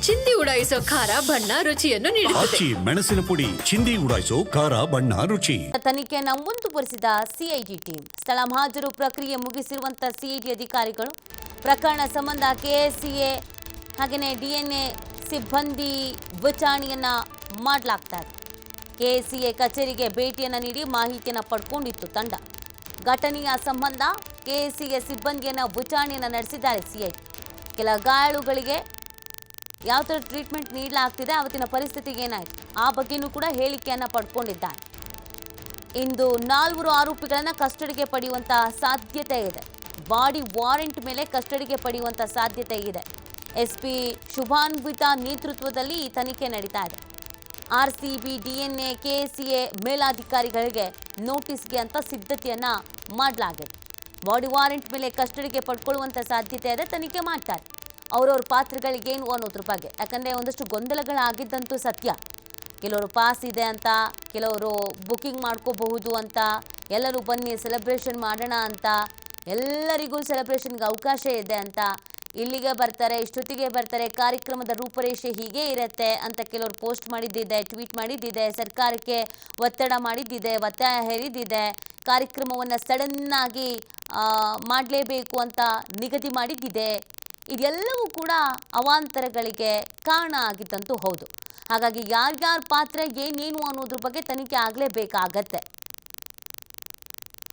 ಚಿಂದಿ ಉಡಾಯಿಸೋ ಖಾರ ಬಣ್ಣ ರುಚಿಯನ್ನು ನೀಡುತ್ತದೆ. ಆಚಿ ಮೆಣಸಿನ ಪುಡಿ ಚಿಂದಿ ಉಡಾಯಿಸೋ ಖಾರ ಬಣ್ಣ ರುಚಿ. ತನಿಖೆಯನ್ನು ಮುಂದುವರಿಸಿದ ಸಿಐಡಿ ಟೀಮ್. ಸ್ಥಳ ಮಹಾಜರು ಪ್ರಕ್ರಿಯೆ ಮುಗಿಸಿರುವಂತಹ ಸಿಐಡಿ ಅಧಿಕಾರಿಗಳು ಪ್ರಕರಣ ಸಂಬಂಧ ಕೆಎಸ್ಸಿಎ ಹಾಗೆಯೇ ಡಿಎನ್ಎ ಸಿಬ್ಬಂದಿ ವಿಚಾರಣೆಯನ್ನ ಮಾಡಲಾಗ್ತಾ ಇದೆ. ಕೆಎಸ್ಸಿಎ ಕಚೇರಿಗೆ ಭೇಟಿಯನ್ನು ನೀಡಿ ಮಾಹಿತಿಯನ್ನು ಪಡ್ಕೊಂಡಿತ್ತು ತಂಡ. ಘಟನೆಯ ಸಂಬಂಧ ಕೆಎಸ್ಸಿಎ ಸಿಬ್ಬಂದಿಯನ್ನ ವಿಚಾರಣೆಯನ್ನು ನಡೆಸಿದ್ದಾರೆ ಸಿಐಡಿ. ಕೆಲ ಗಾಯಾಳುಗಳಿಗೆ ಯಾವ ಥರ ಟ್ರೀಟ್ಮೆಂಟ್ ನೀಡಲಾಗ್ತಿದೆ, ಅವತ್ತಿನ ಪರಿಸ್ಥಿತಿ ಏನಾಯಿತು ಆ ಬಗ್ಗೆನೂ ಕೂಡ ಹೇಳಿಕೆಯನ್ನು ಪಡ್ಕೊಂಡಿದ್ದಾರೆ. ಇಂದು 4 ಆರೋಪಿಗಳನ್ನು ಕಸ್ಟಡಿಗೆ ಪಡೆಯುವಂಥ ಸಾಧ್ಯತೆ ಇದೆ. ಬಾಡಿ ವಾರೆಂಟ್ ಮೇಲೆ ಕಸ್ಟಡಿಗೆ ಪಡೆಯುವಂಥ ಸಾಧ್ಯತೆ ಇದೆ. ಎಸ್ಪಿ ಶುಭಾನ್ವಿತಾ ನೇತೃತ್ವದಲ್ಲಿ ಈ ತನಿಖೆ ನಡೀತಾ ಇದೆ. ಆರ್ಸಿಬಿ, ಡಿಎನ್ಎ, ಕೆಎಸ್ಸಿಎ ಮೇಲಾಧಿಕಾರಿಗಳಿಗೆ ನೋಟಿಸ್ಗೆ ಅಂತ ಸಿದ್ಧತೆಯನ್ನು ಮಾಡಲಾಗಿದೆ. ಬಾಡಿ ವಾರೆಂಟ್ ಮೇಲೆ ಕಸ್ಟಡಿಗೆ ಪಡ್ಕೊಳ್ಳುವಂಥ ಸಾಧ್ಯತೆ ಇದೆ. ತನಿಖೆ ಮಾಡ್ತಾರೆ ಅವ್ರವ್ರ ಪಾತ್ರಗಳಿಗೇನು ಅನ್ನೋದ್ರ ಬಗ್ಗೆ. ಯಾಕಂದರೆ ಒಂದಷ್ಟು ಗೊಂದಲಗಳಾಗಿದ್ದಂತೂ ಸತ್ಯ. ಕೆಲವರು ಪಾಸ್ ಇದೆ ಅಂತ, ಕೆಲವರು ಬುಕ್ಕಿಂಗ್ ಮಾಡ್ಕೋಬಹುದು ಅಂತ, ಎಲ್ಲರೂ ಬನ್ನಿ ಸೆಲೆಬ್ರೇಷನ್ ಮಾಡೋಣ ಅಂತ, ಎಲ್ಲರಿಗೂ ಸೆಲೆಬ್ರೇಷನ್ಗೆ ಅವಕಾಶ ಇದೆ ಅಂತ, ಇಲ್ಲಿಗೆ ಬರ್ತಾರೆ, ಇಷ್ಟೊತ್ತಿಗೆ ಬರ್ತಾರೆ, ಕಾರ್ಯಕ್ರಮದ ರೂಪರೇಷೆ ಹೀಗೆ ಇರುತ್ತೆ ಅಂತ ಕೆಲವರು ಪೋಸ್ಟ್ ಮಾಡಿದ್ದಿದೆ, ಟ್ವೀಟ್ ಮಾಡಿದ್ದಿದೆ, ಸರ್ಕಾರಕ್ಕೆ ಒತ್ತಡ ಮಾಡಿದ್ದಿದೆ, ಒತ್ತಾಯ ಹೇರಿದ್ದಿದೆ, ಕಾರ್ಯಕ್ರಮವನ್ನು ಸಡನ್ನಾಗಿ ಮಾಡಲೇಬೇಕು ಅಂತ ನಿಗದಿ ಮಾಡಿದ್ದಿದೆ. ಇದೆಲ್ಲವೂ ಕೂಡ ಅವಾಂತರಗಳಿಗೆ ಕಾರಣ ಆಗಿದ್ದಂತೂ ಹೌದು. ಹಾಗಾಗಿ ಯಾರ್ಯಾರ ಪಾತ್ರ ಏನೇನು ಅನ್ನೋದ್ರ ಬಗ್ಗೆ ತನಿಖೆ ಆಗಲೇಬೇಕಾಗತ್ತೆ.